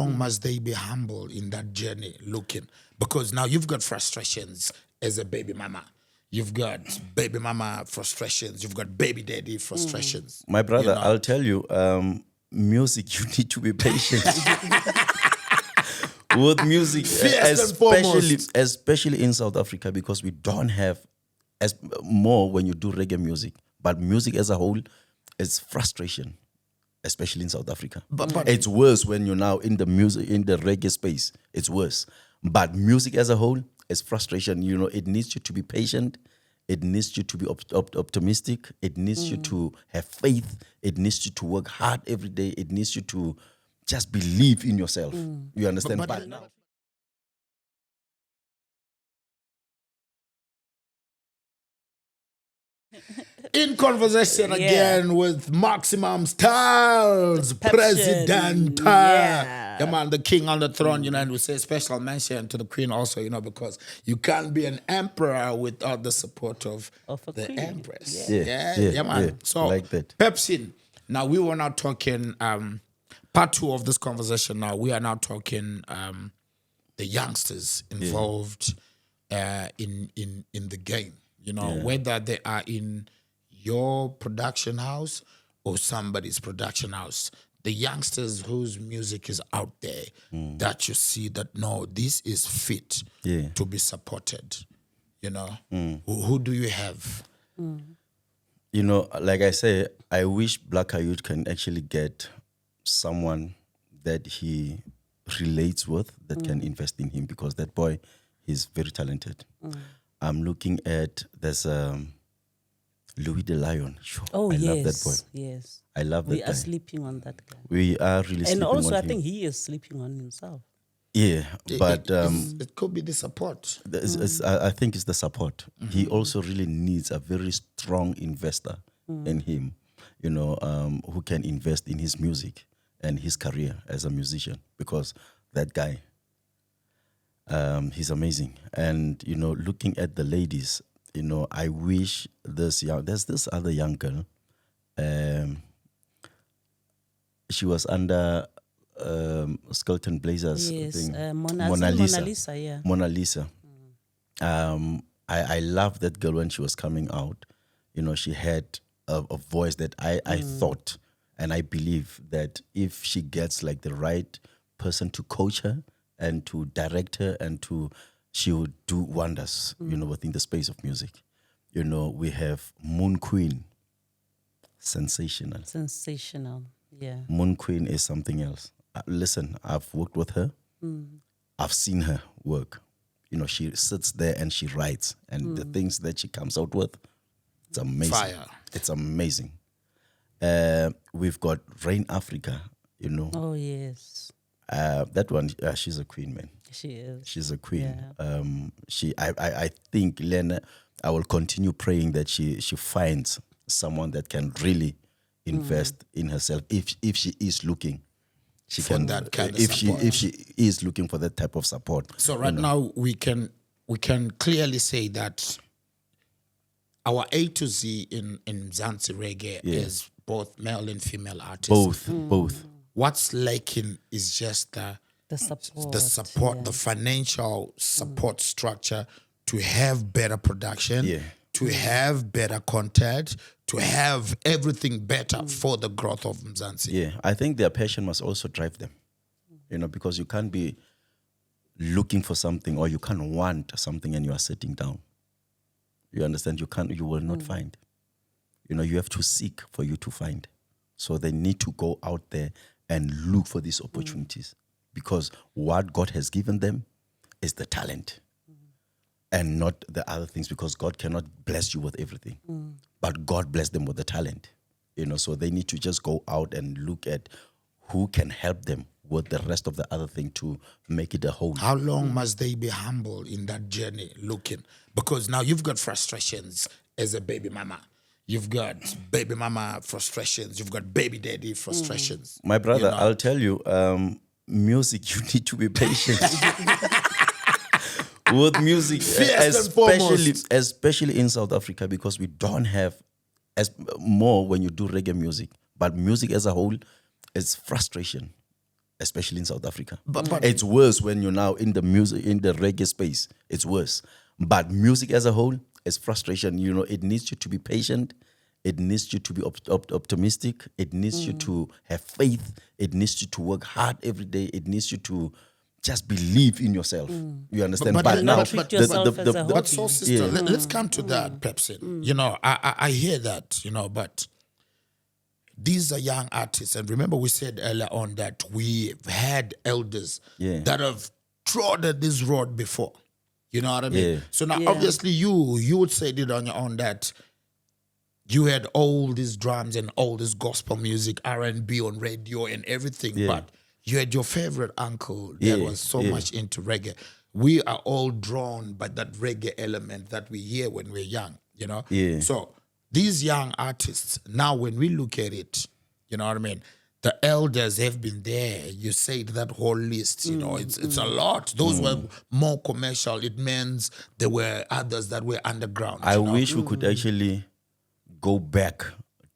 long must they be humble in that journey looking? Because now you've got frustrations as a baby mama. You've got baby mama frustrations. You've got baby daddy frustrations. My brother, You know? I'll tell you, music, you need to be patient. With music, First and foremost. especially in South Africa, because we don't have as more when you do reggae music. But music as a whole is frustration, especially in South Africa. But it's worse when you're now in the music, in the reggae space. It's worse. But music as a whole is frustration. You know, it needs you to be patient. It needs you to be optimistic. It needs you to have faith. It needs you to work hard every day. It needs you to just believe in yourself. You understand? But now, In conversation again with Maximum Styles, President. Yeah, man, the king on the throne, you know, and we say special mention to the queen also, you know, because you can't be an emperor without the support of a the queen. empress. Yeah, Man. yeah, So, like that. Pepsin, now we were now talking, part two of this conversation now, we are now talking the youngsters involved in the game, you know, whether they are in your production house or somebody's production house. The youngsters whose music is out there that you see that, no, this is fit to be supported, you know. Who do you have? you know, like I say, I wish Black Youth can actually get someone that he relates with that can invest in him, because that boy, he's very talented. I'm looking at, there's Louis the Lion. Sure, Oh, I yes. love that boy. Yes. I love that We guy. are sleeping on that guy. We are really And sleeping also, on I him. think he is sleeping on himself. Yeah, but it could be the support. I think it's the support. He also really needs a very strong investor in him, you know, who can invest in his music and his career as a musician, because that guy, he's amazing. And, you know, looking at the ladies, you know, I wish there's this other young girl, she was under Skeleton Blazers Yes. thing. Mona Lisa, yeah. Mona Lisa. I love that girl when she was coming out. You know, she had a voice that I thought and I believe that if she gets like the right person to coach her and to direct her and she would do wonders, you know, within the space of music. You know, we have Moon Queen. Sensational. Sensational, yeah. Moon Queen is something else. Listen, I've worked with her. I've seen her work. You know, she sits there and she writes, and the things that she comes out with, it's amazing. Fire. It's amazing. We've got Rain Africa, you know. Oh, yes. That one, she's a queen, man. She is. She's a queen. Yeah. I think Lena, I will continue praying that she finds someone that can really invest in herself if she is looking. She For can that kind of if support. she is looking for that type of support. So right now we can clearly say that our A to Z in Mzansi Reggae is both male and female artists. Both. What's lacking is just The support. the financial support structure to have better production, to have better content, to have everything better for the growth of Mzansi. Yeah, I think their passion must also drive them. You know, because you can't be looking for something or you can't want something and you are sitting down. You understand? You will not find. You know, you have to seek for you to find. So they need to go out there and look for these opportunities, because what God has given them is the talent and not the other things, because God cannot bless you with everything. But God bless them with the talent. You know, so they need to just go out and look at who can help them with the rest of the other thing to make it a whole. How long must they be humble in that journey looking? Because now you've got frustrations as a baby mama. You've got baby mama frustrations. You've got baby daddy frustrations. My brother, You know? I'll tell you, music, you need to be patient. With music, First and foremost. especially in South Africa, because we don't have more when you do reggae music. But music as a whole is frustration, especially in South Africa. But- It's worse when you're now in the music, in the reggae space. It's worse. But music as a whole is frustration. You know, it needs you to be patient. It needs you to be optimistic. It needs you to have faith. It needs you to work hard every day. It needs you to just believe in yourself. You understand? But now, not treat yourself as a But hobby. so, sister, let's come to that, Pepsin. You know, I hear that, you know, but these are young artists. And remember we said earlier on that we've had elders Yeah. that have trodden this road before. You know what I mean? Yeah. So now, Yeah. obviously, you would say it on your own that you had all these drums and all this gospel music, R&B on radio and everything, Yeah. but you had your favorite uncle that Yeah, was so yeah. much into reggae. We are all drawn by that reggae element that we hear when we're young, you know? Yeah. So these young artists, now when we look at it, you know what I mean? The elders have been there. You said that whole list, you know, it's a lot. Those were more commercial. It means there were others that were underground. I you know? wish we could actually go back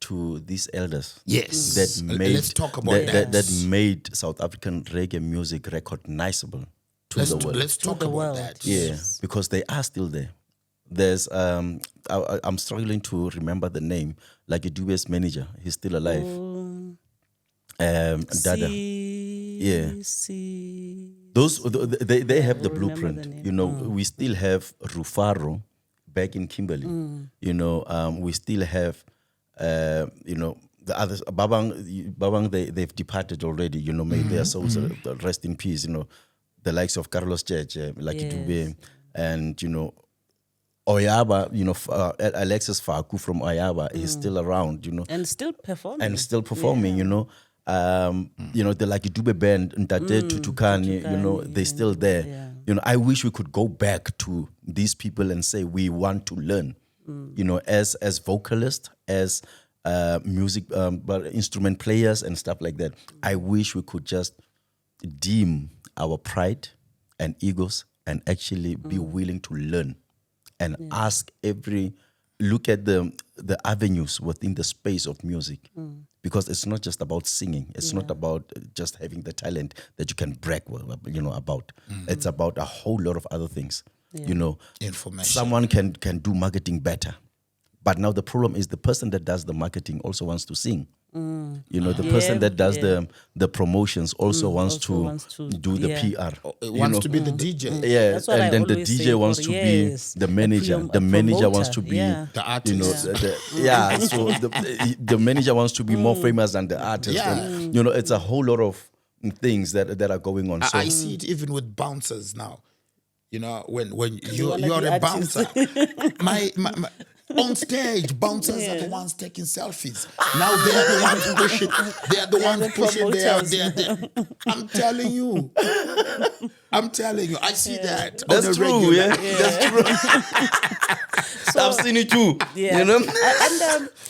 to these elders. Yes. That made Let's talk about that made South African reggae music recognizable to the world. Let's talk the about world. that. Yeah, because they are still there. There's I'm struggling to remember the name. Like a dubious manager, he's still alive. Dada. Yeah. Those they have the remember blueprint. the name. You know, we still have Rufaro back in Kimberley. You know, we still have you know, the others. Babang, they've departed already. You know, may their souls rest in peace. You know, the likes of Carlos Church, like Yes. Dube, and you know, Oyaba. You know, Alexis Faku from Oyaba is still around. You know, And still performing. and still performing, you know. You know, the like Dube band, Ntate Tutukani, you know, they're still there. Yeah. You know, I wish we could go back to these people and say we want to learn. You know, as vocalists, as music, but instrument players and stuff like that. I wish we could just deem our pride and egos and actually be willing to learn and ask look at the avenues within the space of music, because it's not just about singing. It's not about just having the talent that you can brag, you know, about. It's about a whole lot of other things. You know, Information. someone can do marketing better, but now the problem is the person that does the marketing also wants to sing. You know, the person that does the promotions also wants to do the PR. It you wants know. to be the DJ. Yeah, That's what and I then the always say DJ wants for- to yes. be the manager. A The manager wants to promoter, be yeah. The artist. you know, so the manager wants to be more famous than the artist. Yeah. And, you know, it's a whole lot of things that are going on. So I see it even with bouncers now. You know, when wanna you're be a artist. bouncer, my on stage, bouncers are the ones taking selfies. Now they're the ones pushing. They're the ones the pushing. promoters. I'm telling you. I see that. that's on a true, regular. yeah. That's true. I've seen it too. Yeah. You know?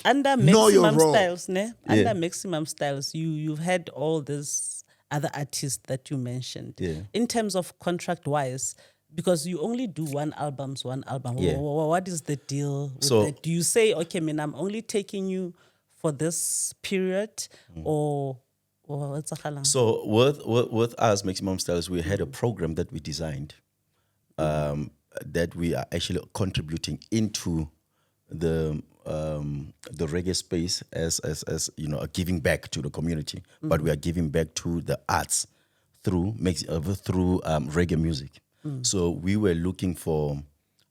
Under Know your maximum role. styles, ne? Under Yeah. maximum styles, you've had all these other artists that you mentioned. Yeah. In terms of contract wise, because you only do one album. Yeah. What is the deal with So- that? Do you say, okay, man, I'm only taking you for this period, or what's a halang? So with us, Maximum Styles, we had a program that we designed that we are actually contributing into the reggae space as you know, a giving back to the community, but we are giving back to the arts through reggae music. So we were looking for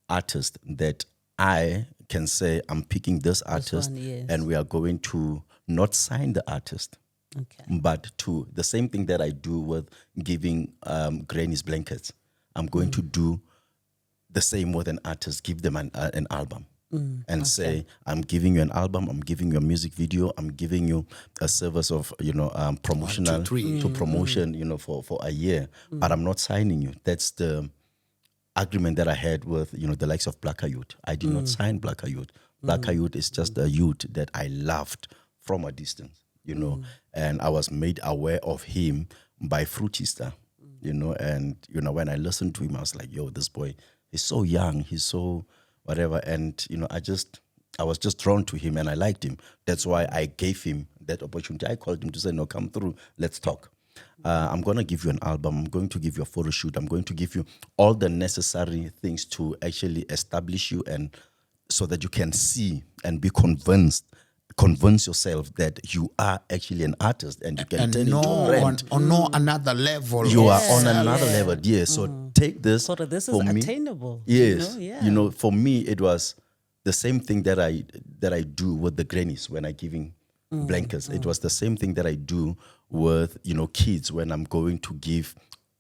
artists that I can say I'm picking this artist, one, yes. and we are going to not sign the artist, Okay. but to the same thing that I do with giving grannies blankets. I'm going to do the same with an artist, give them an album. And say, I'm giving you an album, I'm giving you a music video, I'm giving you a service of, you know, promotional 1, 2, 3. to promotion, you know, for a year. But I'm not signing you. That's the agreement that I had with, you know, the likes of Blacker Youth. I did not sign Blacker Youth. Blacker Youth is just a youth that I loved from a distance, you know, and I was made aware of him by Fruitista, you know, and, you know, when I listened to him, I was like, yo, this boy, he's so young, he's so whatever. And, you know, I was just drawn to him and I liked him. That's why I gave him that opportunity. I called him to say, no, come through, let's talk. I'm going to give you an album. I'm going to give you a photo shoot. I'm going to give you all the necessary things to actually establish you, and so that you can see and be convince yourself that you are actually an artist and you can And turn into a brand. on another level. You are of on self. another level. Yeah. So take this. So that this is for me. attainable. Yes. You know? For me, it was the same thing that I do with the grannies when I'm giving blankets. It was the same thing that I do with, kids when I'm going to give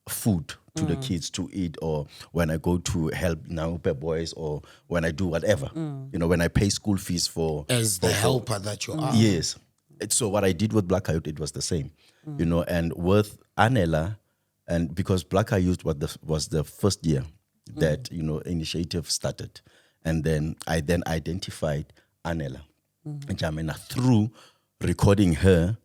food to the kids to eat, or when I go to help Naupe boys, or when I do whatever. When I pay school fees for As the helper that you are. Yes. So what I did with Black Youth, it was the same, and with Anela, and because Black Youth was the first year that, initiative started. And then I identified Anela Jamena through recording her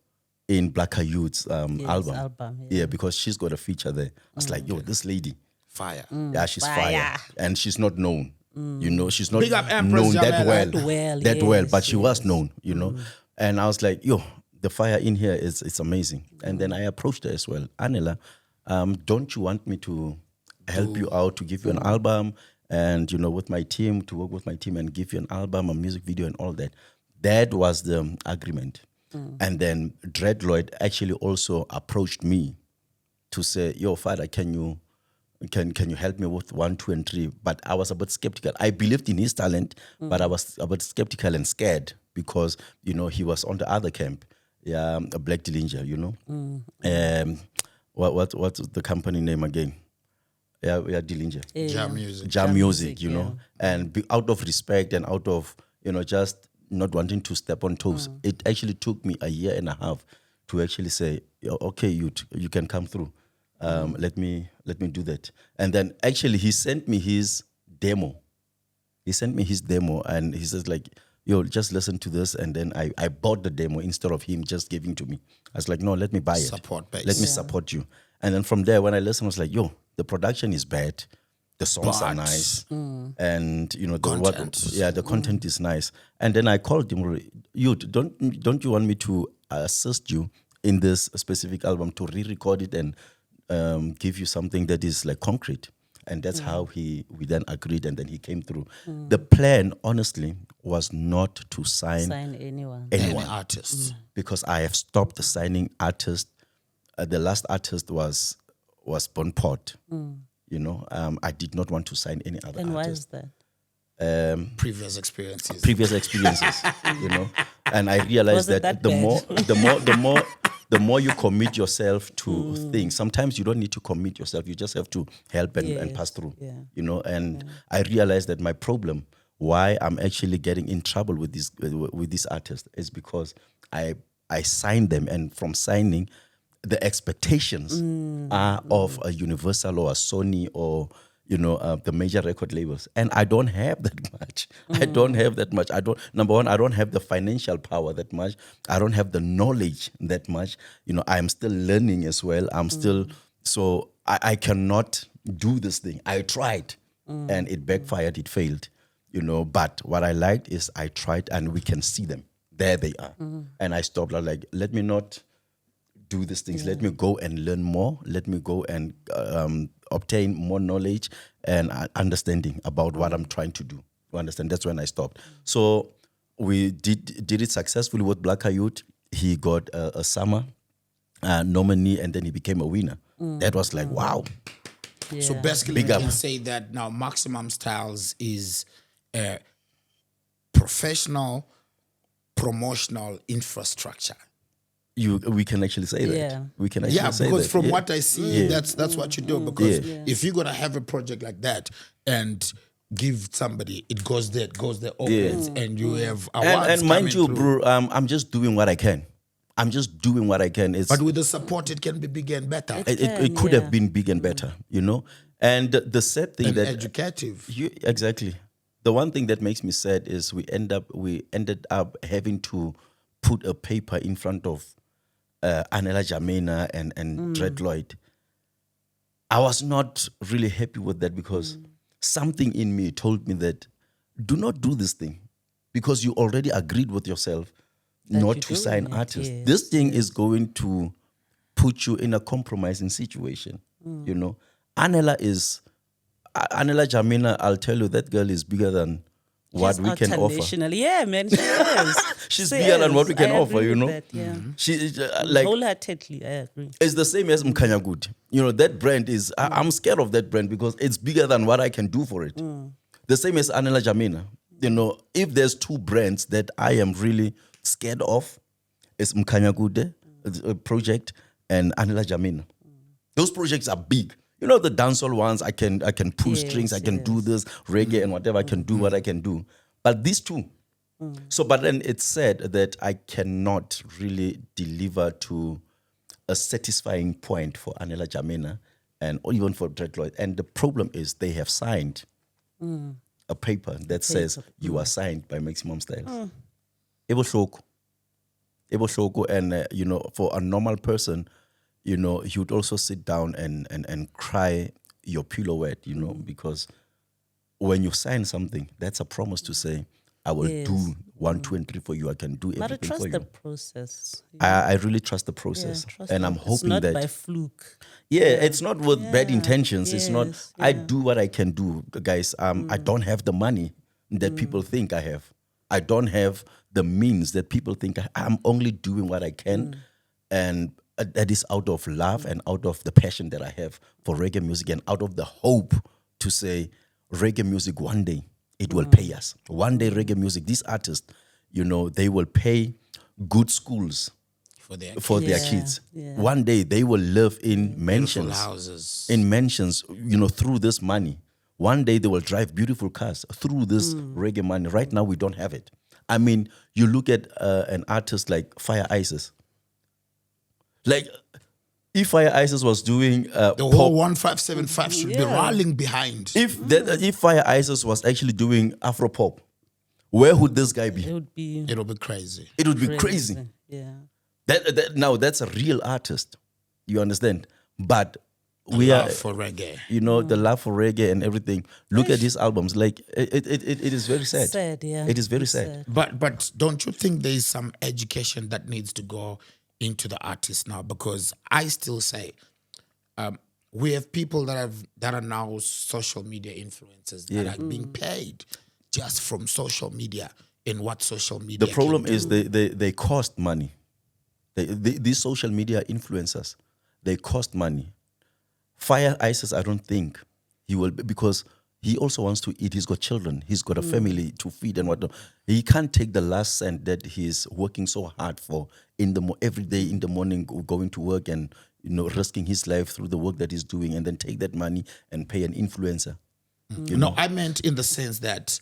in Black Youth's album. Yeah, because she's got a feature there. I was like, yo, this lady. Fire. Yeah, she's fire. And she's not known. She's not Big up Empress known that Jamela. well, but she was known, And I was like, yo, the fire in here it's amazing. And then I approached her as well. Anela, don't you want me to help you out, to give you an album, and with my team, to work with my team and give you an album, a music video, and all that? That was the agreement. And then Dread Lloyd actually also approached me to say, yo, Father, can you help me with 1, 2, and 3? But I was a bit skeptical. I believed in his talent, but I was a bit skeptical and scared because, he was on the other camp. Yeah, a Black Dillinger, what's the company name again? Yeah, Dillinger. Jam Music, and out of respect and out of, just not wanting to step on toes. It actually took me a year and a half to actually say, okay, you can come through. Let me do that. And then actually he sent me his demo. And he says like, yo, just listen to this. And then I bought the demo instead of him just giving to me. I was like, no, let me buy it. Support base. Let me support you. And then from there, when I listened, I was like, yo, the production is bad. The songs are nice. And, the content. The content is nice. And then I called him, you, don't you want me to assist you in this specific album, to re-record it and give you something that is like concrete? And that's how we then agreed, and then he came through. The plan, honestly, was not to sign anyone. Any artists. Because I have stopped signing artists. The last artist was Bonport. I did not want to sign any other And artist. why is that? Previous experiences. And I realized Was it that that bad? the more you commit yourself to things, sometimes you don't need to commit yourself. You just have to help and pass through. Yeah. I realized that my problem, why I'm actually getting in trouble with these artists, is because I signed them, and from signing, the expectations are of a Universal or a Sony or the major record labels, and I don't have that much. I don't have that much. Number one, I don't have the financial power that much. I don't have the knowledge that much. I'm still learning as well. I'm still, so I cannot do this thing. I tried, and it backfired. It failed. But what I liked is I tried, and we can see them. There they are, and I stopped. I was like, let me not do these things. Let me go and learn more. Let me go and obtain more knowledge and understanding about what I'm trying to do. You understand? That's when I stopped. So we did it successfully with Black Youth. He got a summer nominee, and then he became a winner. That was like, wow. Yeah. So basically, Big we up. can say that now Maximum Styles is a professional promotional infrastructure. We can actually say that. Yeah. We can actually say because that. from Yeah. what I see, that's what you do. Because Yeah. if you're gonna have a project like that and give somebody, it goes there, opens, and you have awards And mind coming you, through. bro, I'm just doing what I can. It's But with the support, it can be bigger and better it could have been big and better, And the sad thing and that educative. exactly, the one thing that makes me sad is we ended up having to put a paper in front of Anela Jamena and Dread Lloyd. I was not really happy with that because something in me told me that do not do this thing because you already agreed with yourself not to you're sign doing it, artists. yes, This thing is going to put you in a compromising situation. You know, Anela Jamina, I'll tell you, that girl is bigger than what She's we can offer. international. Yeah, man, she is. She's She bigger than what we is. can I offer, agree you with know. that, yeah. She is, like, Wholeheartedly, I agree. it's the same as Mkhanyakude. You know, that brand is, I'm scared of that brand because it's bigger than what I can do for it. The same as Anela Jamina. You know, if there's two brands that I am really scared of, it's Mkhanyakude project and Anela Jamina. Those projects are big. You know, the dancehall ones, I can pull strings, I can do this, reggae and whatever, I can do what I can do. But these two. So, but then it's said that I cannot really deliver to a satisfying point for Anela Jamina and or even for Dread Lloyd. And the problem is they have signed a paper that says you are signed by Maximum Styles. Ebohloko. And, you know, for a normal person, you know, he would also sit down and cry your pillow wet, you know, because when you sign something, that's a promise to say, I will do 1, 2, and 3 for you. I can do But I everything trust for you. the process. I really trust the process. And I'm hoping it's not that... by fluke. it's not with bad intentions. It's not... Yes, I do what I can do, guys. I don't have the money that people think I have. I don't have the means that people think I'm only doing what I can. And that is out of love and out of the passion that I have for reggae music and out of the hope to say reggae music one day, it will pay us. One day reggae music, these artists, you know, they will pay good schools for their kids. Yeah. One day they will live in mansions. houses. In mansions, you know, through this money. One day they will drive beautiful cars through this reggae money. Right now we don't have it. I mean, you look at an artist like Fire Isis. Like, if Fire Isis was doing The pop, whole 1575 should be rallying behind. if Fire Isis was actually doing Afro pop, where would this guy be? It would be It'll be crazy. It would be crazy. Yeah. Now that's a real artist. You understand? But The we love are for reggae. you know, the love for reggae and everything. Look at these albums. Like it is very sad. Sad, yeah. It is very It's sad. But don't you think there is some education that needs to go into the artist now? Because I still say we have people that are now social media influencers that are being paid just from social media and what social media. The problem can is do. they cost money. These social media influencers, they cost money. Fire Isis, I don't think he will, because he also wants to eat. He's got children. He's got a family to feed and whatnot. He can't take the last cent that he's working so hard for every day in the morning, going to work and, you know, risking his life through the work that he's doing, and then take that money and pay an influencer. No, I meant in the sense that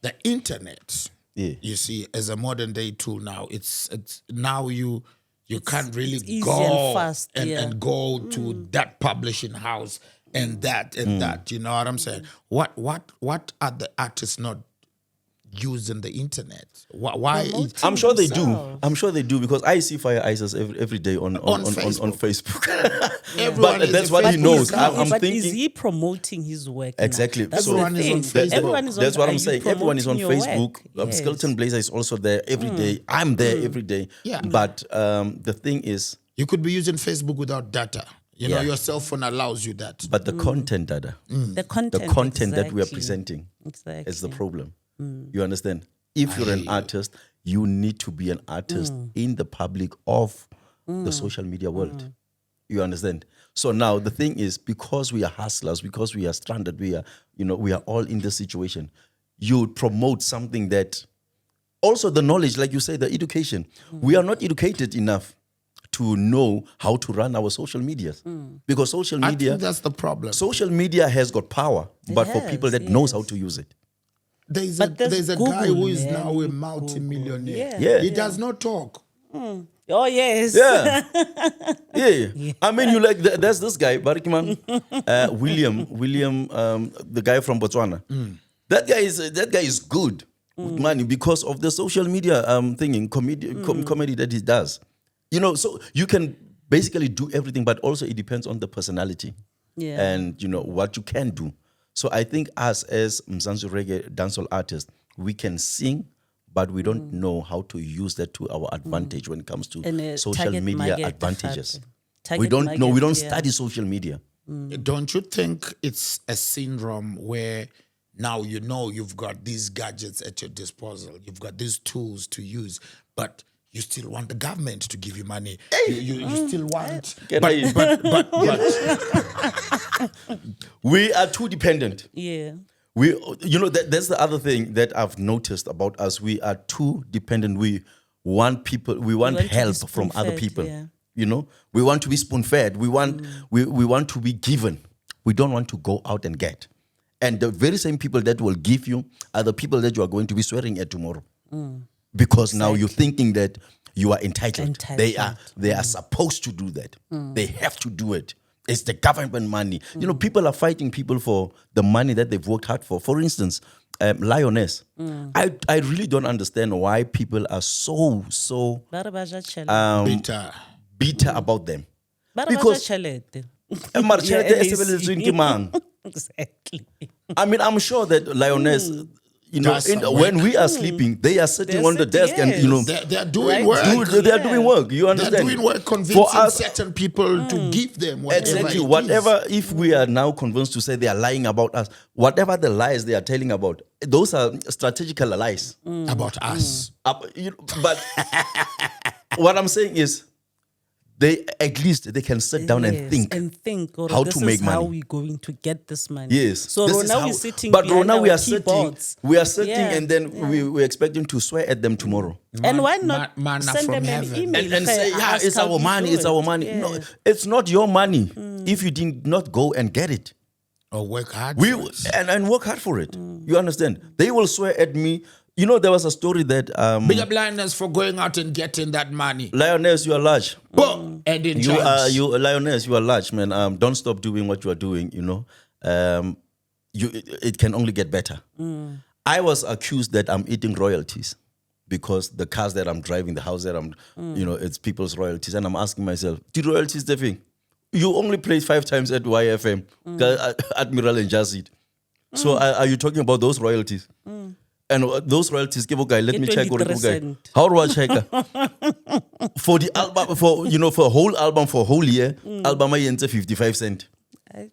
the internet, Yeah. you see, as a modern day tool now, it's now you can't really easy go and fast, and go to that publishing house and that and that. You know what I'm saying? What are the artists not using the internet? Why? I'm sure they do. themselves. I'm sure they do, because I see Fire Isis every day on Facebook. Everyone But is that's on what he Facebook knows. now. I'm but thinking is he promoting his work? Exactly. Now? That's So the Everyone is on thing. Facebook. Everyone is on. That's what are I'm you saying. Everyone is on promoting your Facebook. work? Yes. Skeleton Blazer is also there every day. I'm there every day. Yeah. But the thing is, You could be using Facebook without data. You know, Yeah. your cell phone allows you that. but the content, Dada, The content. the content that we are exactly. presenting Exactly. is the problem. You understand? If you're an artist, you need to be an artist in the public of the social media world. You understand? So now the thing is, because we are hustlers, because we are stranded, we are all in this situation. You promote something that also the knowledge, like you say, the education. We are not educated enough to know how to run our social medias, because social I media, think that's the problem. social media has got power, but for people that knows how to use it. There's But there's a guy who Google, is man. now a multi-millionaire. Yeah. He does not talk. Oh yes. Yeah. Yeah. I mean, you like, there's this guy, Barikiman, William, the guy from Botswana. That guy is good with money because of the social media comedy that he does. You know, so you can basically do everything, but also it depends on the personality. Yeah. And you know what you can do. So I think us as Mzansi reggae dancehall artists, we can sing, but we don't know how to use that to our advantage when it comes to And, social target media market, advantages. target We don't know. We market, don't yeah. study social media. Don't you think it's a syndrome where now you know you've got these gadgets at your disposal, you've got these tools to use, but you still want the government to give you money. You still want, but We are too dependent. Yeah. That's the other thing that I've noticed about us. We are too dependent. We want people. We want want to be help from other spoon-fed, people. yeah. We want to be spoon fed. We want we want to be given. We don't want to go out and get. And the very same people that will give you are the people that you are going to be swearing at tomorrow. Because now you're thinking that you are entitled. They are supposed to do that. They have to do it. It's the government money. People are fighting people for the money that they've worked hard for. For instance, Lioness. I really don't understand why people are so bitter about them. Because mara tjhelete e sebeletsweng ke mang? Exactly. I mean, I'm sure that Lioness, when we are sleeping, they are sitting on the desk and they're doing work. they are doing work. You understand? They're doing work, convincing For us, certain people to give them whatever. exactly. it is. Whatever, if we are now convinced to say they are lying about us, whatever the lies they are telling about, those are strategical lies. About us. But what I'm saying is, at least they can sit down and think or how this to make is how money. we're going to get this money. Yes. So This is now how- we're sitting but behind Rona, we our are sitting, keyboards. and then we expect them to swear at them tomorrow. And why not manna send from them an heaven. email And say, yeah, ask it's how our you money, do it's our it. money. Yeah. No, it's not your money if you did not go and get it. Or work hard We for it. and work hard for it. You understand? They will swear at me. There was a story that Big up Lioness for going out and getting that money. Lioness, you are large. Boom! And in Lioness, you are large, man. Don't stop doing what you are doing. It can only get better. I was accused that I'm eating royalties because the cars that I'm driving, the house that I'm, it's people's royalties, and I'm asking myself, the royalties the thing? You only played 5 times at YFM, Admiral and Jazid. So are you talking about those royalties? And those royalties, let me check. 20%. How do I check? For the album, for a whole album, for a whole year, album I enter 55 cents.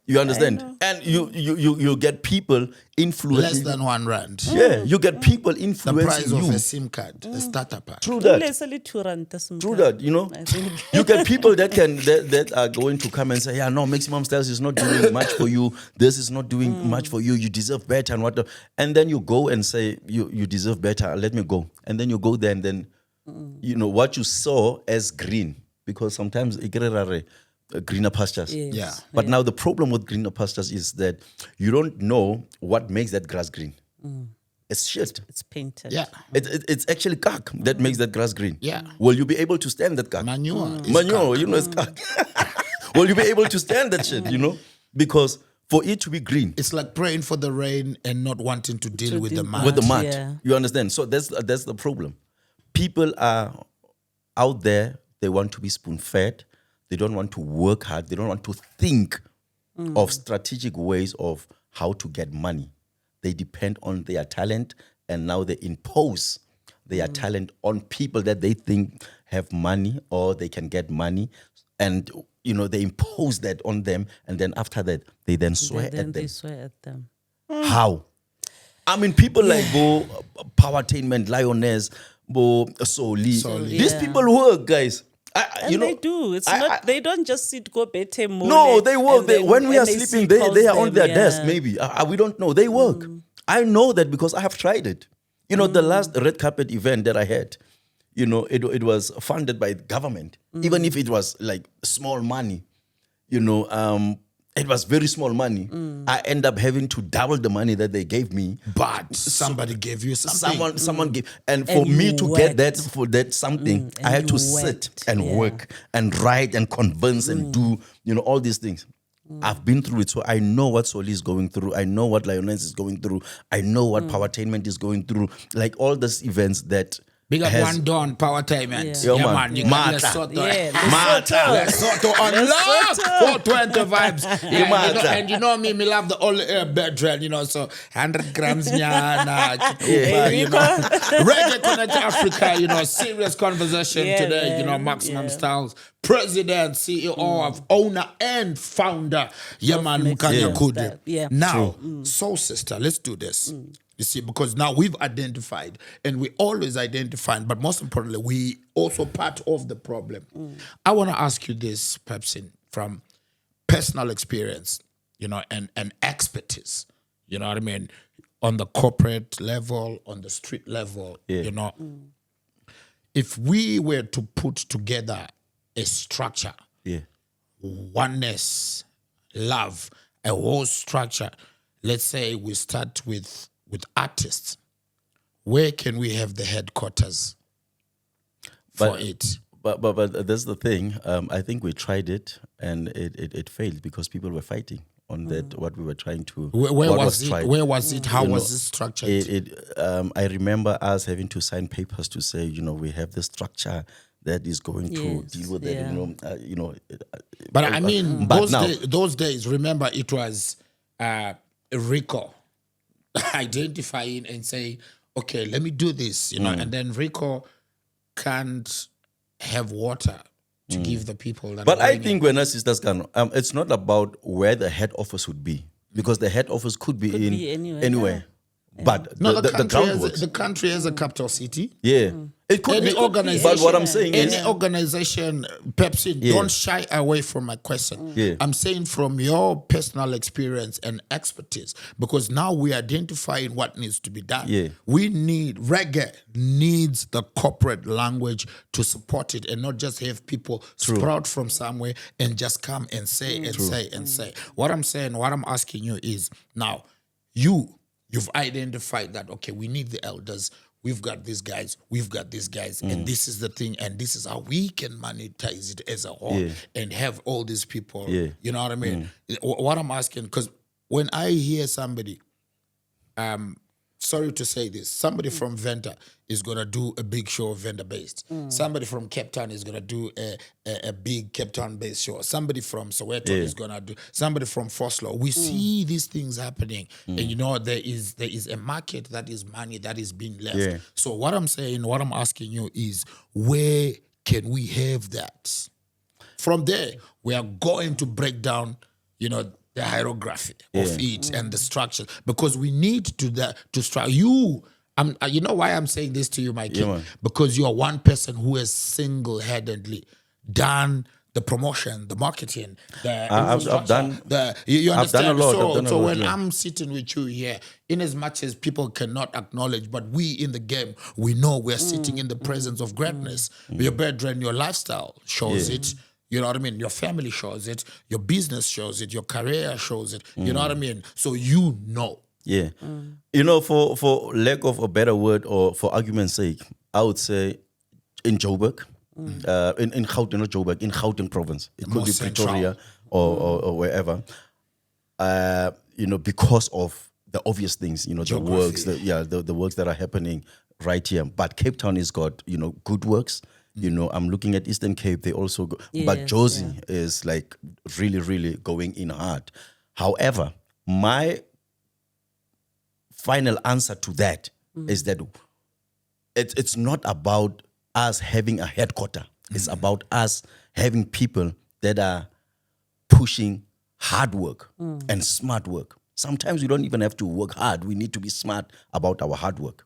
You understand? And you get people influencing. less than R1. Yeah, you get people The influencing price of you. a SIM card, a starter pack. Through that. True That, I think. you get people that are going to come and say, yeah, no, Maximum Styles is not doing much for you. This is not doing much for you. You deserve better and what. And then you go and say, you deserve better. Let me go. And then you go there and then, what you saw as green, because sometimes greener pastures. Yes. Yeah. But now the problem with greener pastures is that you don't know what makes that grass green. It's shit. It's painted. Yeah. It's actually cack that makes that grass green. Yeah. Will you be able to stand that cack? Manure. is Manure, cack. it's cack. Will you be able to stand that shit, Because for it to be green, It's like praying for the rain and not wanting to deal with the mud. with the mud, yeah. you understand? So that's the problem. People are out there, they want to be spoon-fed. They don't want to work hard. They don't want to think of strategic ways of how to get money. They depend on their talent, and now they impose their talent on people that they think have money or they can get money. And, they impose that on them. And then after that, they then swear Then at they them. swear at them. How? I mean, people like Powertainment, Lioness, Soli. These people work, guys. And they do. It's not. They don't just sit go bete mole. No, they work. When we are NAC sleeping, calls they are on them, their yeah. desk. Maybe we don't know. They work. I know that because I have tried it. The last red carpet event that I had, it was funded by the government. Even if it was like small money, it was very small money. I end up having to double the money that they gave me. But somebody gave you something. Someone gave, and for And me you to get worked. that something, I and had to you sit worked, and yeah. work and write and convince and do, all these things. I've been through it, so I know what Soli is going through. I know what Lioness is going through. I know what Powertainment is going through. Like all these events that Big up has- one Don Power Time, man. Yeah. Yo, man. Man. You Mata. got Lesotho. Yeah, Mata. Lesotho unlock 420 vibes. Yeah, Mata. and you know me love the all air bedroom, so 100 grams nyana, Hey, Reggae Connect Africa, serious conversation Yeah, today, man. Maximum Yeah. Styles, president, CEO of owner and founder, man, Maximum Mkhanyakude. Style. Yeah. Now, Soul Sister, let's do this. You see, because now we've identified, and we always identify, but most importantly, we also part of the problem. I want to ask you this, Pepsin, from personal experience, and expertise, you know what I mean, on the corporate level, on the street level, if we were to put together a structure, Yeah. oneness, love, a whole structure. Let's say we start with artists. Where can we have the headquarters for it? But that's the thing. I think we tried it and it failed because people were fighting on that what we were trying to. Where what was it? tried. Where was it? How You was know, it structured? I remember us having to sign papers to say, we have the structure that is going to Yes, deal with that. But I mean, but now- those days, remember, it was Rico identifying and saying, okay, let me do this, and then Rico can't have water to give the people that But are I going in. think when our sisters can, it's not about where the head office would be because the head office could be be anywhere, But No, the country ground has, works. the country has a capital city. Yeah. It could Any be. organization, But what I'm saying is, any organization, Pepsi, Yeah. don't shy away from my question. Yeah. I'm saying from your personal experience and expertise, because now we're identifying what needs to be done. Yeah. We need, reggae needs the corporate language to support it and not just have people sprout from somewhere and just come and say and say and say. What I'm saying, what I'm asking you is, now, you've identified that, okay, we need the elders, we've got these guys, and this is the thing, and this is how we can monetize it as a whole and have all these people, you know what I mean? What I'm asking, because when I hear somebody, sorry to say this, somebody from Venta is going to do a big show Venta-based. Somebody from Cape Town is going to do a big Cape Town-based show. Somebody from Soweto is going to do, somebody from Foslo. We see these things happening. And there is a market that is money that is being left. Yeah. So what I'm saying, what I'm asking you is, where can we have that? From there, we are going to break down, the hierarchy of it and the structure, because we need to structure you. You know why I'm saying this to you, my king? man. Because you are one person who has single-handedly done the promotion, the marketing, the I've infrastructure, done- you I've done understand? a lot, I've done a So lot, when yeah. I'm sitting with you here, in as much as people cannot acknowledge, but we in the game, we know we're sitting in the presence of greatness. Your brethren, your lifestyle shows it. You know what I mean? Your family shows it. Your business shows it. Your career shows it. You know what I mean? So you know. Yeah. For lack of a better word or for argument's sake, I would say in Joburg, in Gauteng, not Joburg, in Gauteng province. It could More be central. Pretoria or wherever. Because of the obvious things, the Geography. works, the works that are happening right here. But Cape Town has got, good works. I'm looking at Eastern Cape. They also go, but Yes, Josie is like really, really going in hard. However, my final answer to that is that it's not about us having a headquarter. It's about us having people that are pushing hard work and smart work. Sometimes we don't even have to work hard. We need to be smart about our hard work.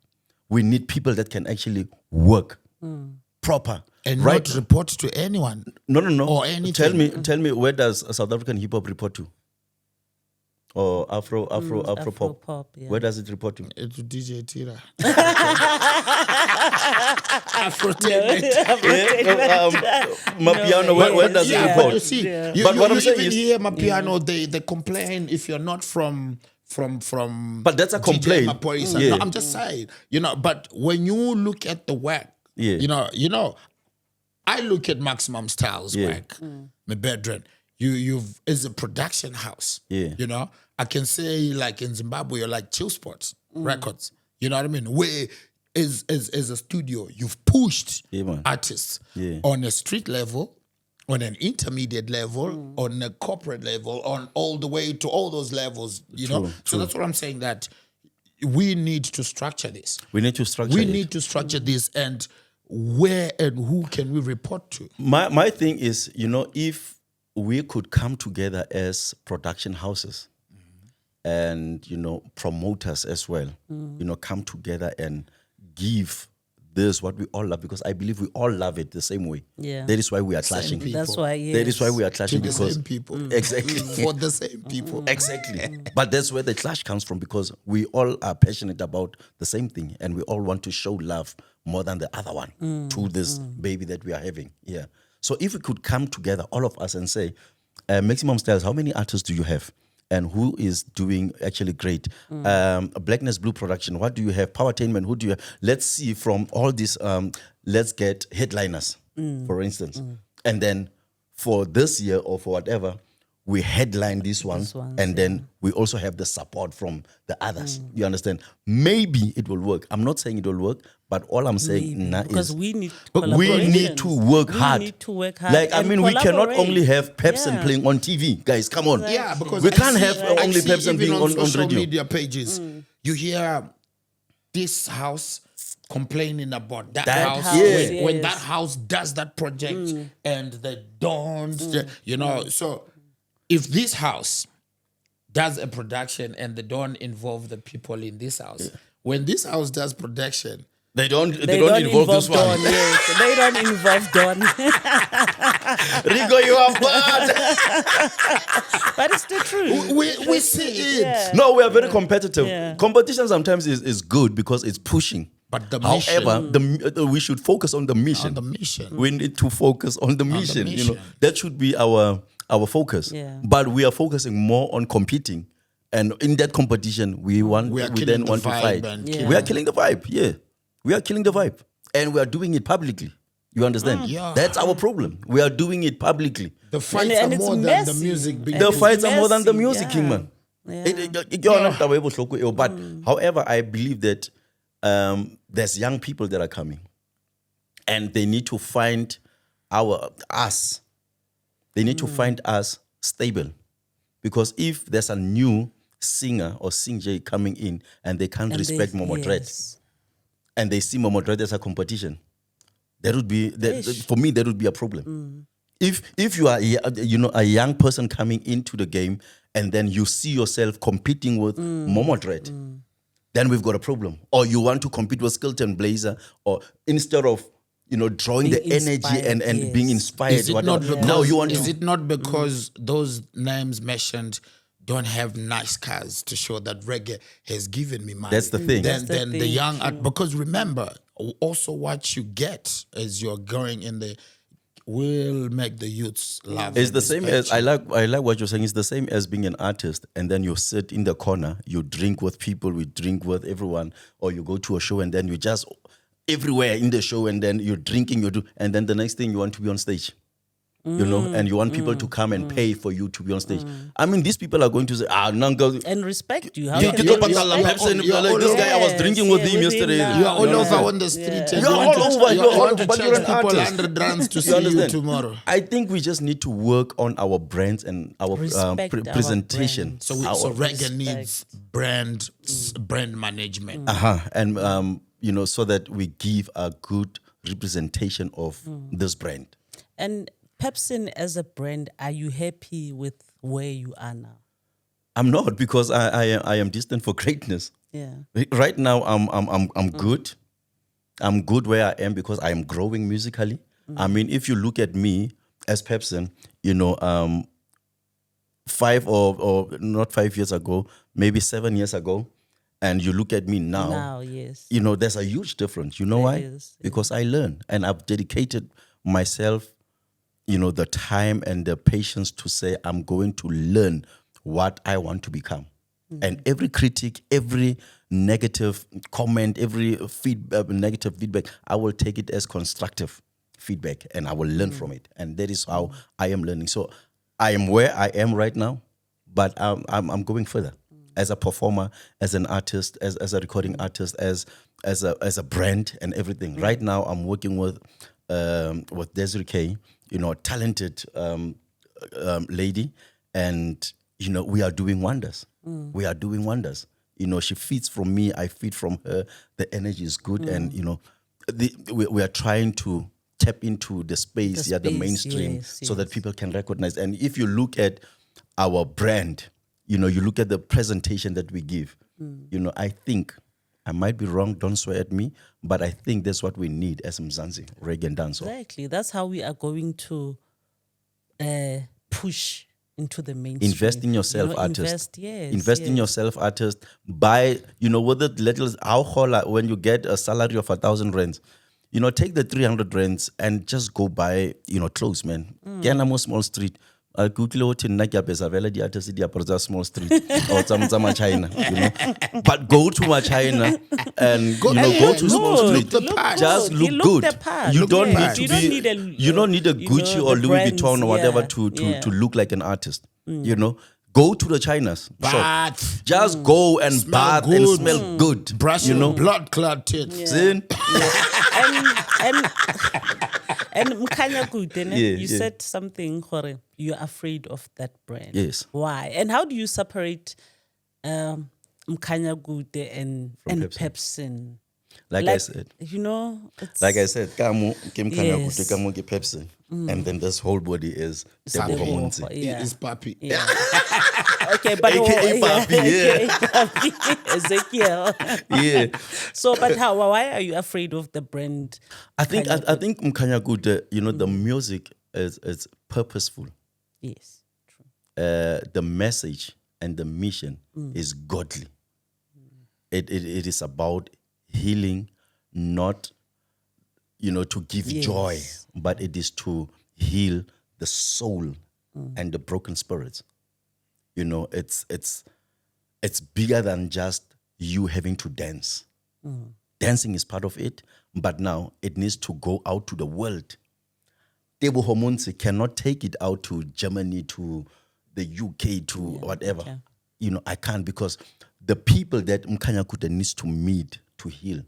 We need people that can actually work proper. And right? not report to anyone. No. Or anything. Tell me, where does South African hip hop report to? Or Afro pop? Afro-pop, yeah. Where does it report to? To DJ Tira. Afrotainment. Mapiano, where does it But report? you see, But what I'm saying even is- hear Mapiano, they complain if you're not from. But that's a complaint. Mapoisa. Yeah. No, I'm just saying, but when you look at the work, Yeah. I look at Maximum Styles work, my brethren. You've is a production house. Yeah. I can say like in Zimbabwe, you're like Chill Sports Records. You know what I mean? Where as a studio, you've pushed Yeah, man. artists Yeah. on a street level, on an intermediate level, on a corporate level, on all the way to all those levels, you know. So that's what I'm saying, that we need to structure this. We need to structure We it. need to structure this, and where and who can we report to? My thing is, if we could come together as production houses and, promoters as well, come together and give this what we all love, because I believe we all love it the same way. Yeah. That is why we are clashing. people. That's why, That is why we are To clashing, the because same people. exactly. For the same people. Exactly. But that's where the clash comes from, because we all are passionate about the same thing and we all want to show love more than the other one to this baby that we are having. Yeah. So if we could come together, all of us, and say, Maximum Styles, how many artists do you have? And who is doing actually great? Blackness Blue Production, what do you have? Powertainment, who do you have? Let's see from all this, let's get headliners, for instance. And then for this year or for whatever, we headline this one, ones, and then we also have the support from the others. You understand? Maybe it will work. I'm not saying it will work, but all I'm saying now because is we need we need to work hard. We need to work hard. Like, I and mean, we cannot collaborate. only have Pepsin Yeah. playing on TV. Guys, come on. Yeah, because we I can't see- have I only see Pepsin even being on social radio. media pages. You hear this house complaining about that, That house. house, When yes. that house does that project and they don't, So if this house does a production and they don't involve the people in this house, when this house does production, They don't They don't involve this Dawn. one. Yes, they don't involve Dawn. Rico, you are bad. But it's the truth. we see it. Yeah. No, we are very competitive. Yeah. Competition sometimes is good because it's pushing. But the However, mission, we should focus on the mission. on the mission. We need to focus on the mission. You know, mission. that should be our focus. Yeah. But we are focusing more on competing, and in that competition, we are then killing the want to vibe fight. and Yeah. We are killing the vibe. Yeah, we are killing the vibe, and we are doing it publicly. You understand? Yeah. That's our problem. We are doing it publicly. The fights and are it's more than the messy. music. And The it's fights are more than the messy, music, yeah. King man. Yeah. But however, I believe that there's young people that are coming, and they need to find us. They need to find us stable, because if there's a new singer or singer coming in and they can't And respect they- Momo Dread, yes. and they see Momo Dread as a competition, that would be for me. That would be a problem. If you are a young person coming into the game and then you see yourself competing with Momo Dread, then we've got a problem. Or you want to compete with Skilton Blazer, or instead of drawing Being the energy and inspired, being yes. inspired. Is it not whatever. because, Now you want is to. it not because those names mentioned don't have nice cars to show that reggae has given me money? That's the thing. Then, That's the the thing, young true. because remember, also what you get as you're going in the will make the youths love. It's and the same respect as I like what you're saying. It's the same as being an artist, and then you sit in the corner, you drink with people, we drink with everyone, or you go to a show and then you just everywhere in the show, and then you're drinking, and then the next thing you want to be on stage. And you want people to come and pay for you to be on stage. I mean, these people are going to say, Nanga, And respect you. How you can get they Patala respect Pepsin, you're like, this all guy I was Yes, drinking with yeah, him with him yesterday. now. You're all You over understand? on the street. And You're you all want over, To, you're you all want over, to but you're charge an people artist. 100 rands to You see you understand? tomorrow. I think we just need to work on our brands and our Respect our presentation. brands. So, Our- so reggae respect. needs brand management. and so that we give a good representation of this brand. And Pepsin as a brand, are you happy with where you are now? I'm not, because I am destined for greatness. Yeah. Right now, I'm good. I'm good where I am because I am growing musically. I mean, if you look at me as Pepsin, 5 or not 5 years ago, maybe 7 years ago, and you look at me Now, yes. there's a huge difference. You know why? is, Because I learn, and I've dedicated myself, the time and the patience to say I'm going to learn what I want to become. And every critic, every negative comment, every negative feedback, I will take it as constructive feedback, and I will learn from it. And that is how I am learning. So I am where I am right now, but I'm going further. as a performer, as an artist, as a recording artist, as a brand and everything. Right now, I'm working with Desiree K, talented lady, and we are doing wonders. We are doing wonders. She feeds from me, I feed from her. The energy is good, and we are trying to tap into the space, the mainstream, so that people can recognize. And if you look at our brand, you look at the presentation that we give. I think, I might be wrong, don't swear at me, but I think that's what we need as Mzansi reggae and dancehall. Exactly. That's how we are going to push into the mainstream. Invest in yourself, artist. Invest in yes. yourself, artist. Buy, with the little, when you get a salary of 1,000 rands, take the 300 rands and just go buy, clothes, man. Get a small street. Small street or some China, but go to my China and go to small street. Just look good. You don't need to be. You don't need a Gucci or Louis Vuitton or whatever to look like an artist. Go to the Chinas. Bath. Just go and bath and smell good. Brush your blood clot tits. And Mkhanyakude, you said something, Hore, you're afraid of that brand. Yes. Why? And how do you separate Mkhanyakude and Pepsin? Like I said. It's like I said, Kamu, Mkhanyakude, Kamu, Pepsin. And then this whole body is Is Papi. Yeah. Okay, but AKA Papi, AKA Ezekiel. Yeah. So, but why are you afraid of the brand? I think Mkhanyakude, the music is purposeful. Yes, true. The message and the mission is godly. It is about healing, not to give joy, but it is to heal the soul and the broken spirits. It's bigger than just you having to dance. Dancing is part of it, but now it needs to go out to the world. Tebo Homonsi cannot take it out to Germany, to the UK, to whatever. Okay. I can't, because the people that Mkhanyakude needs to meet to heal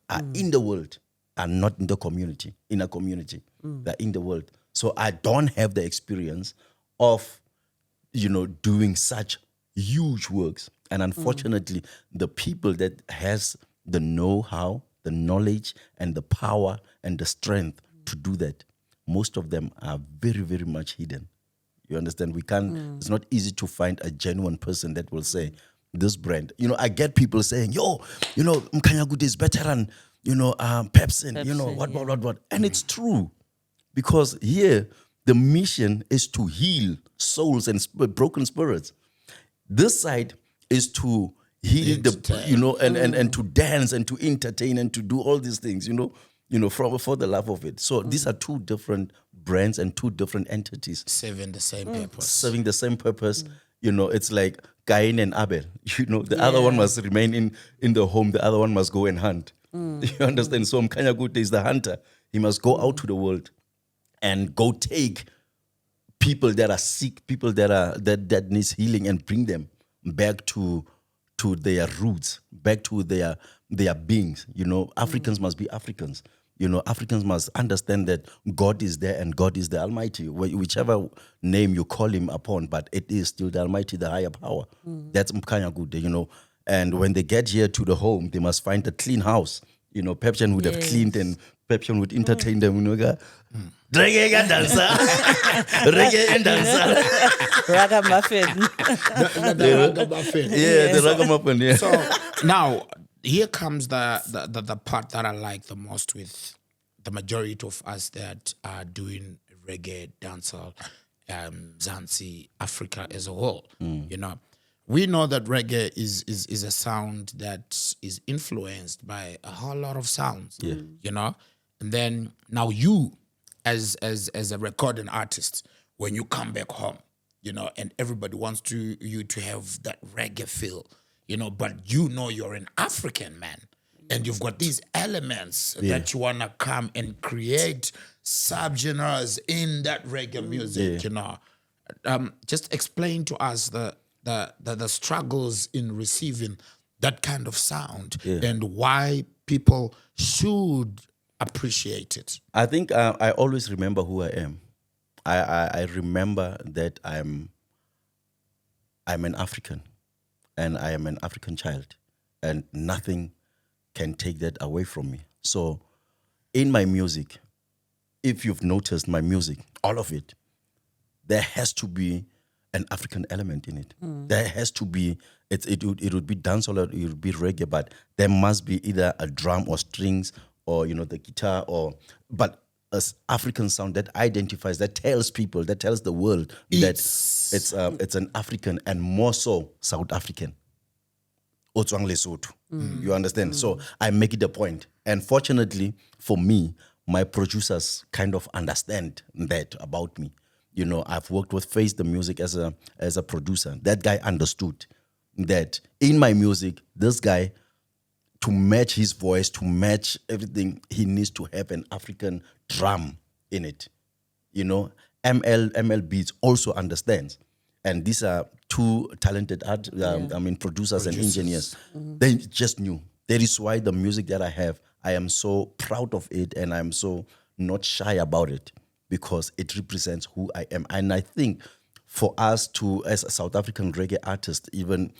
are in the world, are not in the community, They're in the world. So I don't have the experience of, doing such huge works. And unfortunately, the people that has the know-how, the knowledge, and the power and the strength to do that, most of them are very, very much hidden. You understand? We can't, it's not easy to find a genuine person that will say, this brand. I get people saying, Mkhanyakude is better than, Pepsin, what. And it's true. Because here, the mission is to heal souls and broken spirits. This side is to heal and to dance and to entertain and to do all these things, for the love of it. So these are two different brands and two different entities. Serving the same purpose. Serving the same purpose. It's like Cain and Abel. The other one must remain in the home. The other one must go and hunt. You understand? So Mkhanyakude is the hunter. He must go out to the world and go take people that are sick, people that needs healing, and bring them back to their roots, back to their beings. Africans must be Africans. Africans must understand that God is there and God is the Almighty, whichever name you call him upon, but it is still the Almighty, the higher power. That's Mkhanyakude, And when they get here to the home, they must find a clean house. Pepsin would have cleaned and Pepsin would entertain them. Reggae and dancer. Reggae and dancer. Ragamuffin. The ragamuffin. Yeah, the ragamuffin, yeah. So now, here comes the part that I like the most with the majority of us that are doing reggae, dancehall, Zanzi, Africa as a whole. We know that reggae is a sound that is influenced by a whole lot of sounds. And then now you, as a recording artist, when you come back home, and everybody wants you to have that reggae feel, but you're an African man, and you've got these elements that you want to come and create subgenres in that reggae music, Just explain to us the struggles in receiving that kind of sound Yeah. and why people should appreciate it? I think I always remember who I am. I remember that I'm an African, and I am an African child, and nothing can take that away from me. So, in my music, if you've noticed my music, all of it, there has to be an African element in it. There has to be, it would be dancehall, or it would be reggae, but there must be either a drum or strings or, the guitar, but as African sound that identifies, that tells people, that tells the world that it's an African, and more so South African. Otswang Lesotho. You understand? So I make it a point. And fortunately for me, my producers kind of understand that about me. I've worked with Face the Music as a producer. That guy understood that in my music, this guy, to match his voice, to match everything, he needs to have an African drum in it. ML Beats also understands. And these are two talented producers and engineers. They just knew. That is why the music that I have, I am so proud of it, and I'm so not shy about it, because it represents who I am. And I think for us to, as a South African reggae artist, even,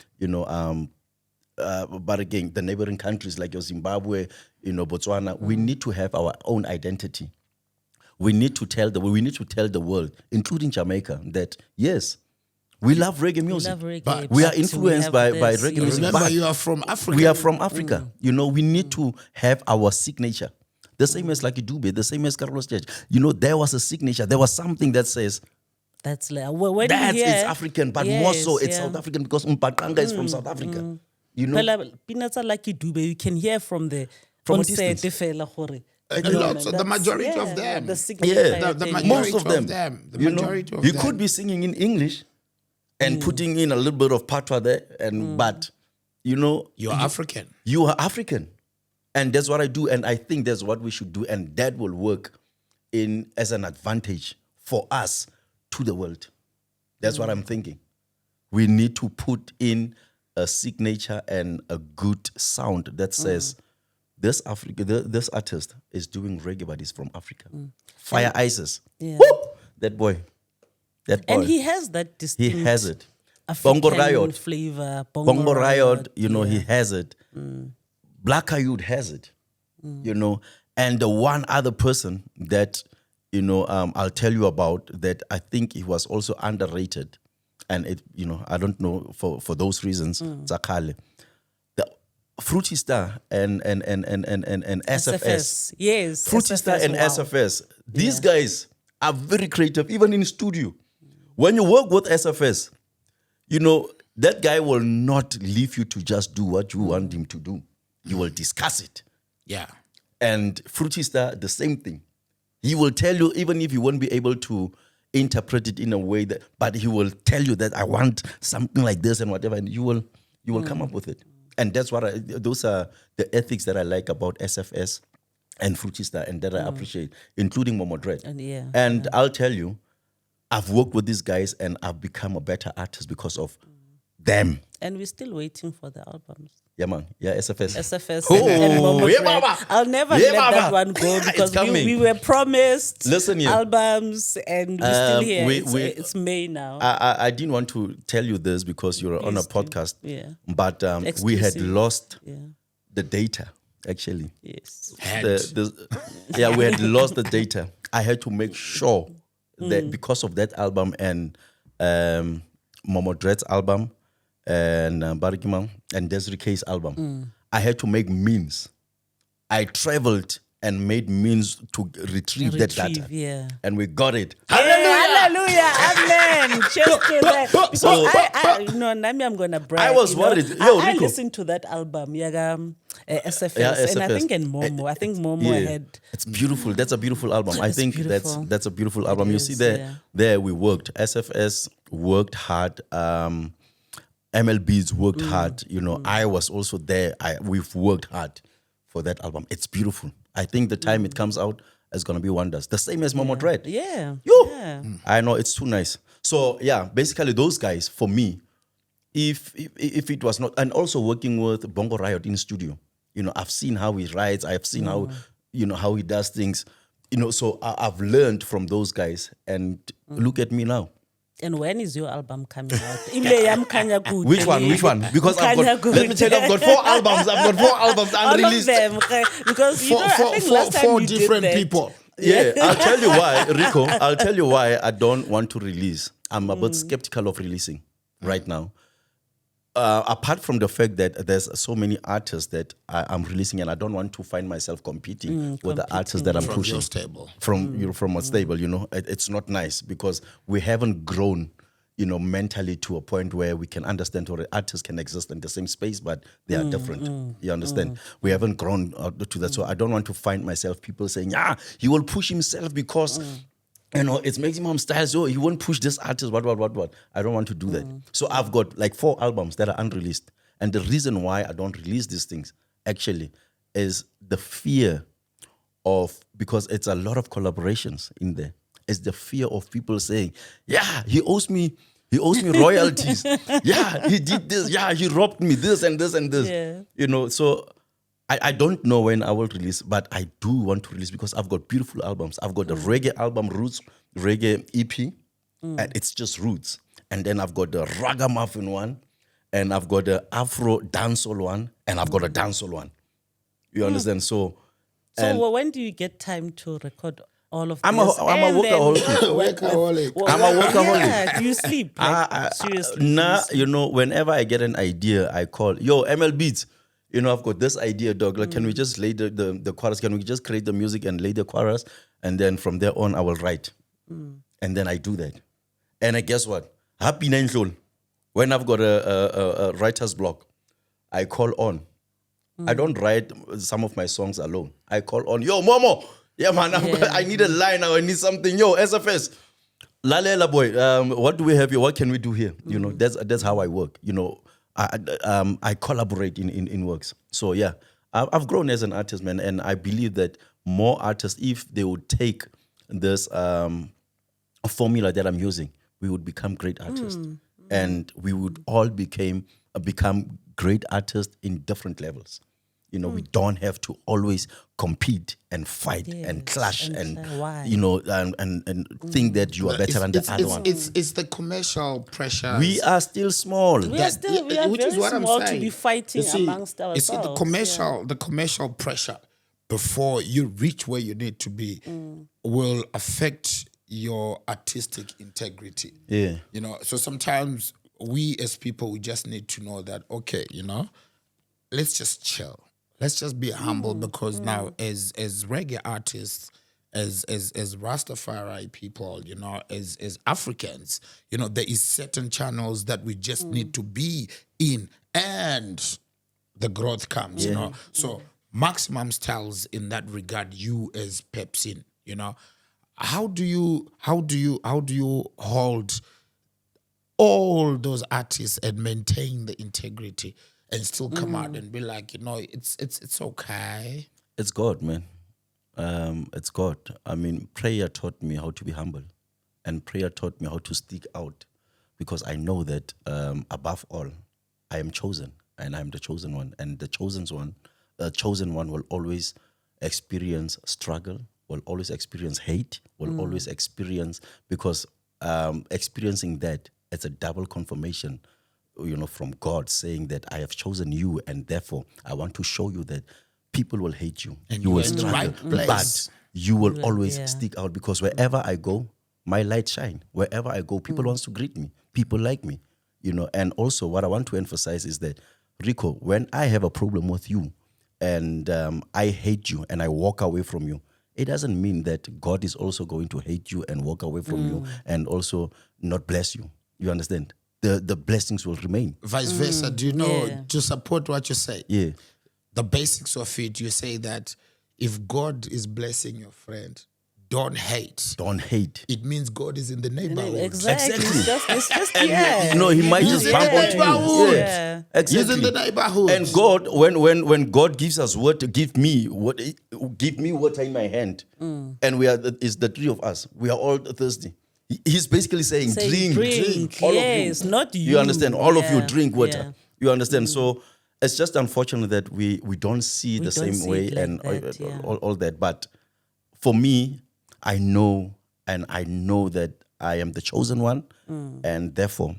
but again, the neighboring countries like your Zimbabwe, Botswana, we need to have our own identity. We need to tell the world, including Jamaica, that yes, we love reggae music. But we are influenced by reggae music. Remember, But you are from Africa. we are from Africa. We need to have our signature. The same as Lucky Dube, the same as Carlos Church. There was a signature. There was something that says, that's like, when it's you hear, African, but more so it's South African, because Mpakanga is from South Africa. Peanuts are like Dube. You can hear from the From a onset, distance. Lots of the majority of them. The signature the thing. majority Most of them. The majority of you them. could be singing in English and putting in a little bit of Part2 there, but You're African. you are African. And that's what I do, and I think that's what we should do, and that will work as an advantage for us to the world. That's what I'm thinking. We need to put in a signature and a good sound that says this artist is doing reggae, but he's from Africa. Fire Isis. Yeah. Woo! That boy. And he has that distinct He has it. African Bongo Riot. flavor. Bongo Riot, he has it. Black Ayud has it. And the one other person that, I'll tell you about, that I think he was also underrated, and it, I don't know, for those reasons, Zakale. The Fruity Star and SFS. Yes. Fruity Star and wow. SFS. These guys are very creative, even in studio. When you work with SFS, that guy will not leave you to just do what you want him to do. You will discuss it. Yeah. And Fruity Star, the same thing. He will tell you, even if you won't be able to interpret it in a way that, but he will tell you that I want something like this and whatever, and you will come up with it. And that's those are the ethics that I like about SFS and Fruity Star, and that I appreciate, including Momo Dread. And I'll tell you, I've worked with these guys and I've become a better artist because of them. And we're still waiting for the albums. Yeah, man. Yeah, SFS. SFS Oh, and Momo yeah, Dread. mama. I'll never Yeah, let that mama. one go, It's because coming. we were promised Listen here. albums, and we're still here. It's May now. I didn't want to tell you this because you're on a Please do. podcast. Yeah. But we had Exclusive. lost Yeah. the data, actually. Yes. We had lost the data. I had to make sure that because of that album and Momo Dread's album and Barikimang and Desiree K's album, I had to make means. I traveled and made means to retrieve that data. Yeah. And we got it. Hallelujah. Amen. Cheers to that. Because So- Nami, I'm going to brag. I was worried. Yo, I Rico. listened to that album, SFS, Yeah, and I SFS. think in Momo. I think Momo Yeah. had. It's beautiful. That's a beautiful album. I It's think beautiful. that's a beautiful album. You is, see there, yeah. there we worked. SFS worked hard. MLBs worked hard. I was also there. We've worked hard for that album. It's beautiful. I think the time it comes out is gonna be wonders. The same as Momo Dread. Yeah. Yo. Yeah. I know it's too nice. So yeah, basically those guys for me, if it was not, and also working with Bongo Riot in studio, I've seen how he writes, I've seen how, how he does things, so I've learned from those guys, and look at me now. And when is your album coming out? Mkhanyakude. Which one? Because let me tell you, I've got 4 albums. Unreleased. All of them. Because I think last time four you different did that. people. Yeah, I'll tell you why, Rico. I'll tell you why I don't want to release. I'm a bit skeptical of releasing right now. Apart from the fact that there's so many artists that I'm releasing, and I don't want to find myself competing with the artists that I'm From pushing your stable. from a stable. It's not nice because we haven't grown, mentally to a point where we can understand where artists can exist in the same space, but they are different. You understand? We haven't grown to that, so I don't want to find myself people saying, he will push himself because. It's maximum style. So he won't push this artist. What? I don't want to do that. So I've got like 4 albums that are unreleased. And the reason why I don't release these things actually is the fear of, because it's a lot of collaborations in there. It's the fear of people saying, he owes me royalties. He did this. He robbed me this and this and this. Yeah. So I don't know when I will release, but I do want to release because I've got beautiful albums. I've got the reggae album, Roots Reggae EP, and it's just Roots. And then I've got the Ragamuffin one, and I've got the Afro dancehall one, and I've got a dancehall one. You understand? So when do you get time to record all of I'm this? a workaholic. I'm a workaholic. Yeah. Do you sleep? Seriously? Nah, whenever I get an idea, I call, ML Beats. I've got this idea, dog. Like, can we just lay the chorus? Can we just create the music and lay the chorus? And then from there on, I will write. And then I do that. And guess what? Happy Nanjol. When I've got a writer's block, I call on. I don't write some of my songs alone. I call on, yo, Momo. Yeah, man, I need a line now. I need something. Yo, SFS. Lalela boy, what do we have here? What can we do here? That's how I work. I collaborate in works. So yeah, I've grown as an artist, man, and I believe that more artists, if they would take this formula that I'm using, we would become great artists, and we would all become great artists in different levels. We don't have to always compete and fight and clash and think that you are better than the other one. It's the commercial pressure. We are still small. We are which very is what I'm small saying. to be fighting amongst ourselves. It's the commercial pressure before you reach where you need to be will affect your artistic integrity. Yeah. So sometimes we as people, we just need to know that, okay, let's just chill. Let's just be humble because now as reggae artists, as Rastafari people, as Africans, there is certain channels that we just need to be in and the growth comes, So Maximum Styles in that regard, you as Pepsin, how do you hold all those artists and maintain the integrity and still come out and be like, it's okay? It's God, man. It's God. I mean, prayer taught me how to be humble, and prayer taught me how to stick out, because I know that above all, I am chosen, and I am the chosen one, and the chosen one will always experience struggle, will always experience hate, will always experience, because experiencing that, it's a double confirmation, from God saying that I have chosen you, and therefore I want to show you that people will hate you. And you will you're in the struggle, right place. but you will always stick out, because wherever I go, my light shine. Wherever I go, people wants to greet me. People like me, And also, what I want to emphasize is that, Rico, when I have a problem with you, and I hate you, and I walk away from you, it doesn't mean that God is also going to hate you and walk away from you and also not bless you. You understand? The blessings will remain. Vice versa. Do you know, to support what you say? Yeah. The basics of it, you say that if God is blessing your friend, don't hate. Don't hate. It means God is in the neighborhood. Exactly. It's just He might just bump onto you. Yeah. Exactly. He's in the neighborhood. And God, when God gives us what, give me water in my hand, and is the three of us, we are all thirsty. He's basically saying, Say drink. All yes, of you. not you. You understand? All of you Yeah, drink water. yeah. You understand? So it's just unfortunate that we don't see the don't same see way it like and that, yeah. all that. But for me, I know that I am the chosen one, and therefore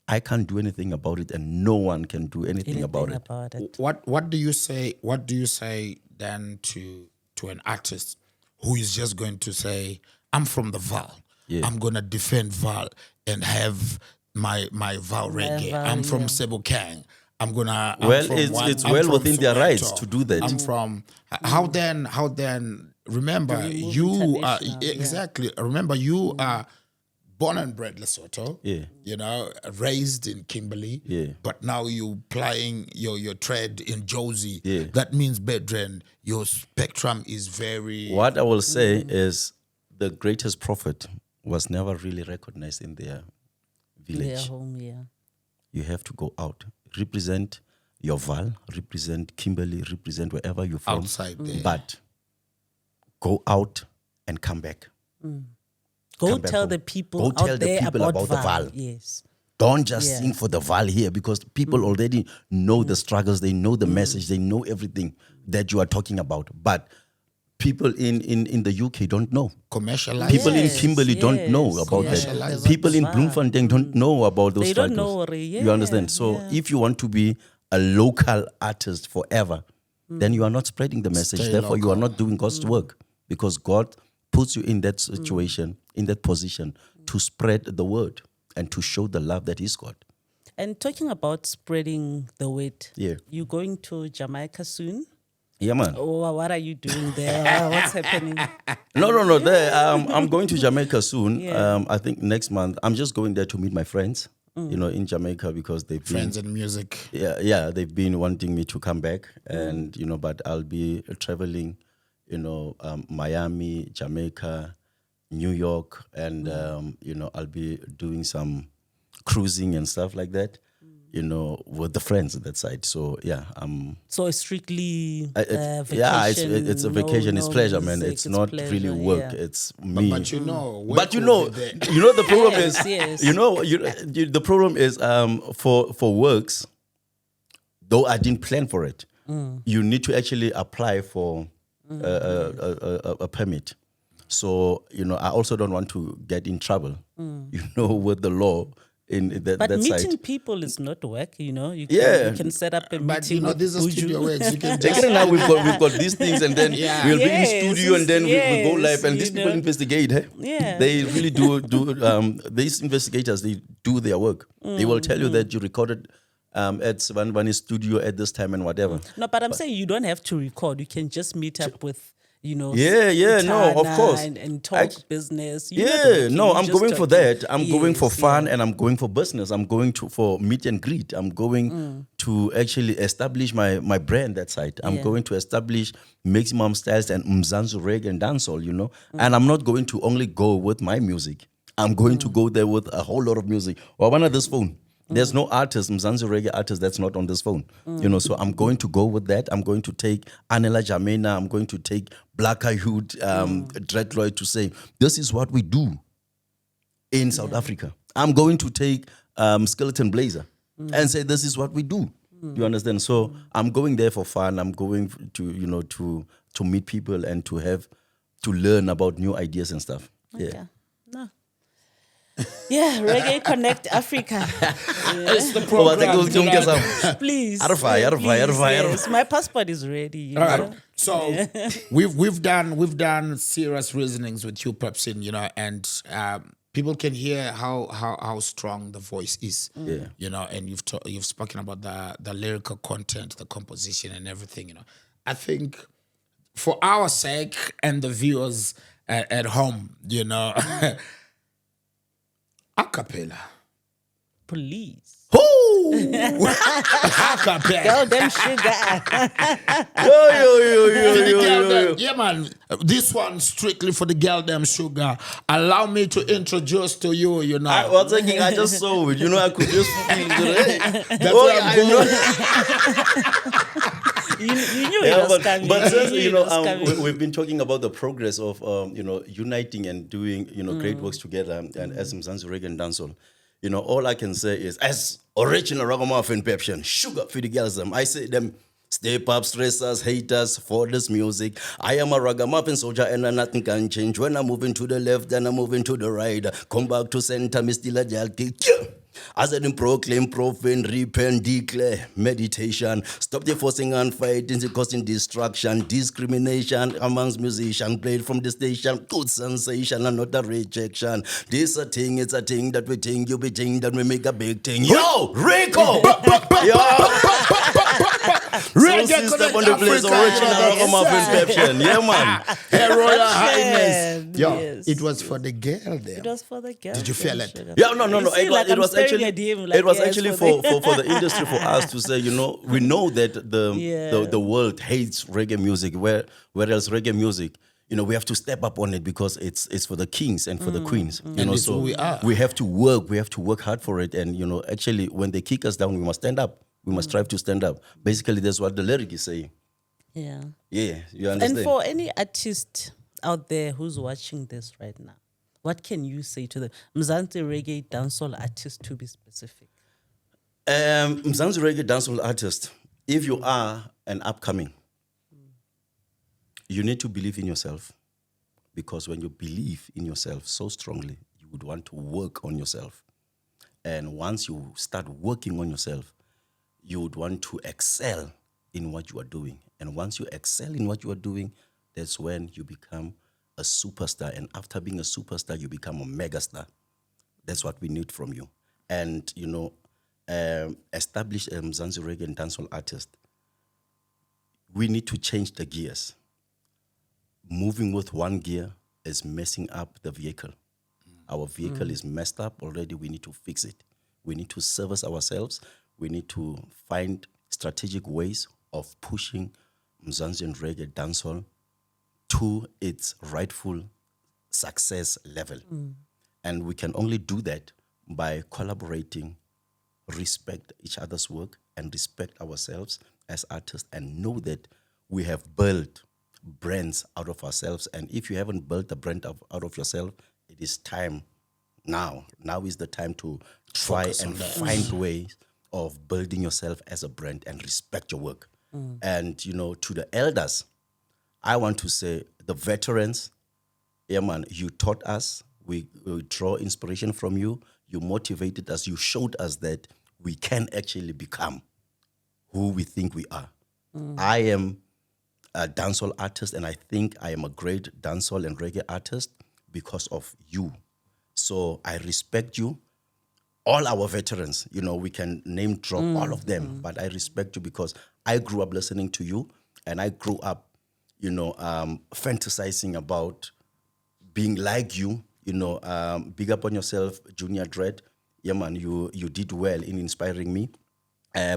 I can't do anything about it, and no one can do anything about it. What do you say? What do you say then to an artist who is just going to say, "I'm from the Val. Yeah. I'm gonna defend Val and have my Val reggae. I'm from Sebokang. I'm gonna." Well, it's well within their rights to do that. I'm from. How then? Remember, you are exactly. Remember, you are born and bred Lesotho. Yeah. You know, raised in Kimberley. Yeah. But now you plying your trade in Josie. Yeah. That means, bedren, your spectrum is very. What I will say is the greatest prophet was never really recognized in their village. Their home, yeah. You have to go out, represent your Val, represent Kimberley, represent wherever you're from. Outside there. But go out and come back. Go Come back tell home. the people Go out tell the there people about the Val. Val. Yes. Don't just sing for the Val here, because people already know the struggles, they know the message, they know everything that you are talking about. But people in the UK don't know. Commercialized. People in Kimberley don't know about that. Commercialized. People in Bloemfontein don't know about those They don't struggles. know, You understand? So if you want to be a local artist forever, then you are not spreading the message. Stay Therefore, you are local. not doing God's work, because God puts you in that situation, in that position, to spread the word and to show the love that He's got. And talking about spreading the word, Yeah. you're going to Jamaica soon? Yeah, man. Oh, what are you doing there? What's happening? No. There, I'm going to Jamaica soon. Yeah. I think next month. I'm just going there to meet my friends, in Jamaica, because they've been, Friends in music. yeah, they've been wanting me to come back, and but I'll be traveling, Miami, Jamaica, New York, and I'll be doing some cruising and stuff like that, with the friends at that side. So yeah, So it's strictly vacation. yeah, it's a vacation. It's pleasure, man. music, It's not pleasure, really work. yeah. It's me. But you know, But work the will be there. problem Yes, is, yes. the problem is, for works, though I didn't plan for it, you need to actually apply for a permit. So, I also don't want to get in trouble, with the law in that But meeting side. people is not work, You Yeah. can set up a But meeting. with this is Buju. studio works. You can Again, just now we've got these things, and then Yeah. we'll be in Yes, studio, and then we go yes, live, and you these people know. investigate. Yeah. They really do. These investigators, they do their work. They will tell you that you recorded at Vanvani's studio at this time and whatever. No, but I'm saying you don't have to record. You can just meet up with, No, of course. and talk business. I'm going for that. I'm going for fun, and I'm going for business. I'm going for meet and greet. I'm going to actually establish my brand that side. I'm going to establish Maximum Styles and Mzanzu Reggae and Dancehall, And I'm not going to only go with my music. I'm going to go there with a whole lot of music. Or one of this phone. There's no artist, Mzanzu Reggae artist, that's not on this phone. So I'm going to go with that. I'm going to take Anela Jamena. I'm going to take Black Eyed Dreadloyd to say, this is what we do in South Africa. I'm going to take Skeleton Blazer and say, this is what we do. You understand? So I'm going there for fun. I'm going to, to meet people and to learn about new ideas and stuff. Okay. Yeah. No. Yeah, Reggae Connect Africa. It's the program. Please. Yes. My passport is ready. All right. So we've done serious reasonings with you, Pepsin, and people can hear how strong the voice is. Yeah. And you've spoken about the lyrical content, the composition, and everything. I think for our sake and the viewers at home, a cappella. Please. A cappella. Girl, them sugar. Yo. Yeah, man. This one strictly for the girl them sugar. Allow me to introduce to you. I was thinking, I just saw it. I could just feel it. That's what I'm going. You knew it was coming. But since, knew you it know, was coming. we've been talking about the progress of, you know, uniting and doing, you know, great works together. And as Mzansi Reggae and Dancehall, you know, all I can say is, as original Ragamuffin Pepsin, sugar for the girls, I say them, step up, stressers, haters, for this music. I am a ragamuffin soldier and nothing can change. When I'm moving to the left, then I'm moving to the right. Come back to center, me still a jalki. As I didn't proclaim, profane, repent, declare, meditation. Stop the forcing and fighting, the causing destruction, discrimination amongst musicians. Played from the station, good sensation and not a rejection. This a thing, it's a thing that we think you be thing that we make a big thing. Yo, Rico! Reggae Step on Connect the place, Africa, original Ragamuffin Pepsin. Yeah, man. Her Royal Highness. Yo, Yes. it was for the girl there. It was for the girl. Did you feel it? Sugar. Yeah, no. You see, like, It I'm was staring actually at him like, it was yes, actually for for the industry, for us to say, you know, we know that Yeah. the world hates reggae music, whereas reggae music, you know, we have to step up on it because it's for the kings and for the queens. You know, it's so who we are. we have to work hard for it. And you know, actually, when they kick us down, we must stand up. We must strive to stand up. Basically, that's what the lyric is saying. Yeah. Yeah, you understand? And for any artist out there who's watching this right now, what can you say to the Mzansi Reggae Dancehall artist, to be specific? Mzansi Reggae Dancehall artist, if you are an upcoming, you need to believe in yourself, because when you believe in yourself so strongly, you would want to work on yourself. And once you start working on yourself, you would want to excel in what you are doing. And once you excel in what you are doing, that's when you become a superstar. And after being a superstar, you become a megastar. That's what we need from you. And, you know, establish a Mzansi Reggae and Dancehall artist. We need to change the gears. Moving with one gear is messing up the vehicle. Our vehicle is messed up already. We need to fix it. We need to service ourselves. We need to find strategic ways of pushing Mzansi and Reggae Dancehall to its rightful success level. And we can only do that by collaborating, respect each other's work, and respect ourselves as artists, and know that we have built brands out of ourselves. And if you haven't built a brand out of yourself, it is time now. Now is the time to try and find ways of building yourself as a brand and respect your work. And, you know, to the elders, I want to say, the veterans, yeah, man, you taught us, we draw inspiration from you, you motivated us, you showed us that we can actually become who we think we are. I am a dancehall artist, and I think I am a great dancehall and reggae artist because of you. So I respect you. All our veterans, you know, we can name drop all of them, but I respect you because I grew up listening to you, and I grew up, you know, fantasizing about being like you, you know. Big up on yourself, Junior Dread. Yeah, man, you did well in inspiring me.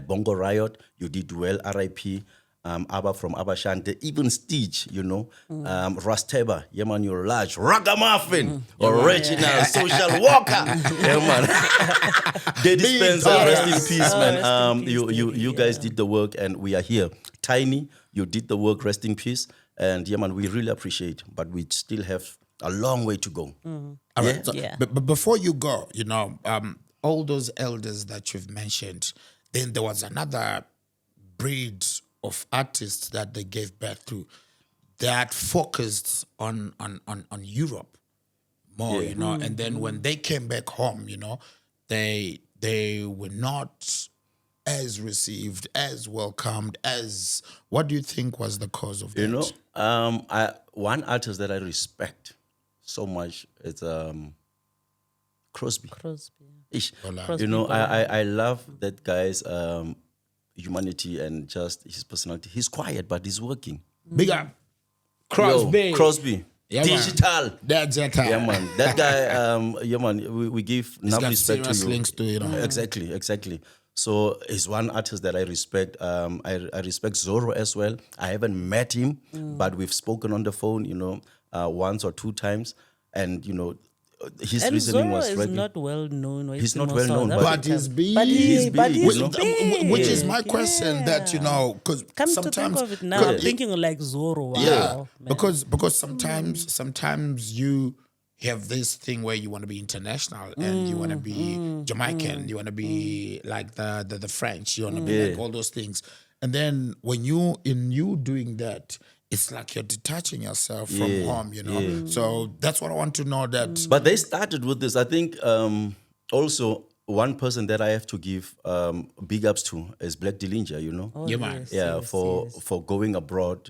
Bongo Riot, you did well, R.I.P. Abba from Abba Shante, even Stitch, you know, Rasteba, yeah man, you're large, Ragamuffin, original, social worker, yeah man, they dispense, rest in peace, man. You guys did the work, and we are here. Tiny, you did the work, rest in peace, and yeah man, we really appreciate, but we still have a long way to go. All right. So, Yeah. but before you go, you know, all those elders that you've mentioned, then there was another breed of artists that they gave birth to that focused on Europe more, you know. And then when they came back home, you know, they were not as received, as welcomed, as. What do you think was the cause of that? You know, one artist that I respect so much is Crosby. Crosby. Ish. Crosby You know, Bola. I love that guy's humanity and just his personality. He's quiet, but he's working. Big up. Crosby. Yo, Crosby. Yeah, man. Digital. That's it. Yeah, man. That guy, yeah, man, we give enough got respect to serious you. links to it, you know. Exactly. So he's one artist that I respect. I respect Zorro as well. I haven't met him, but we've spoken on the phone, you know, once or two times. And, you know, his And reasoning Zoro was is reggae. not well known. He's not well known, but he's big. But He's big, he's you know? big. Which is my question. That because Come to sometimes think of it now, I'm Yeah. thinking like Zoro. Wow, Yeah, man. because sometimes you have this thing where you want to be international and you want to be Jamaican, you want to be like the French, you want to be like all those things, and then when you doing that, it's like you're detaching yourself from home, So that's what I want to know. That But they started with this. I think also one person that I have to give big ups to is Black Dillinger, Oh, Yeah, man. yes, for going abroad,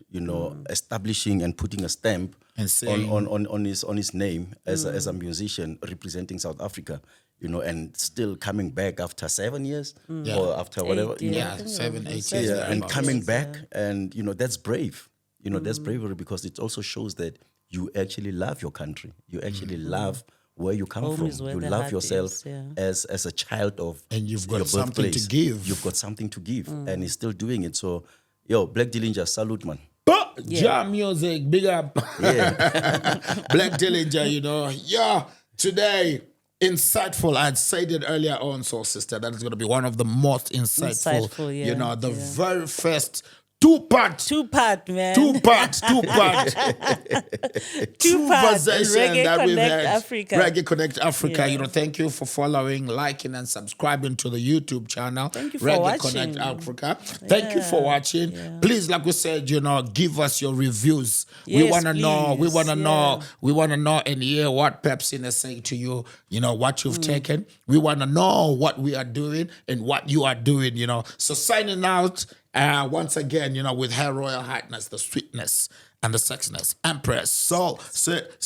establishing and putting a stamp And saying- on his name as a musician representing South Africa, and still coming back after 7 years or after whatever, yeah, 7, 8 years, and coming back, yeah. and that's brave. That's bravery, because it also shows that you actually love your country. You actually love where you come Home from. is where You the love heart yourself is, yeah. as a child of And you've got your something to birthplace. give. You've got something to give, and he's still doing it. So, Black Dillinger, salute, man. Jam music, big up. Black Dillinger, Yeah, today, insightful. I'd said it earlier on, Soul Sister. That is going to be one of the most insightful, yeah, the very first two-part, man. two-part Two-part. conversation Reggae that we've Connect had. Africa. Reggae Connect Africa. Yeah. Thank you for following, liking, and subscribing to the YouTube channel. Thank you for Reggae watching. Connect Africa. Thank you for watching. Please, like we said, give us your reviews. We Yes, want to know. We please. want to know. We want to know and hear what Pepsin is saying to you. What you've taken. We want to know what we are doing and what you are doing. So signing out. Once again, with Her Royal Highness, the sweetness and the sexiness, Empress, Soul, That's me. A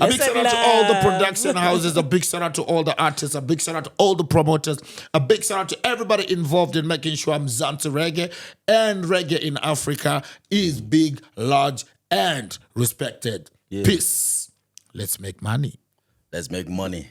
big shout out to all the production houses, a big shout out to all the artists, a big shout out to all the promoters, a big shout out to everybody involved in making sure Mzansi Reggae and Reggae in Africa is big, large, and respected. Peace. Let's make money. Let's make money.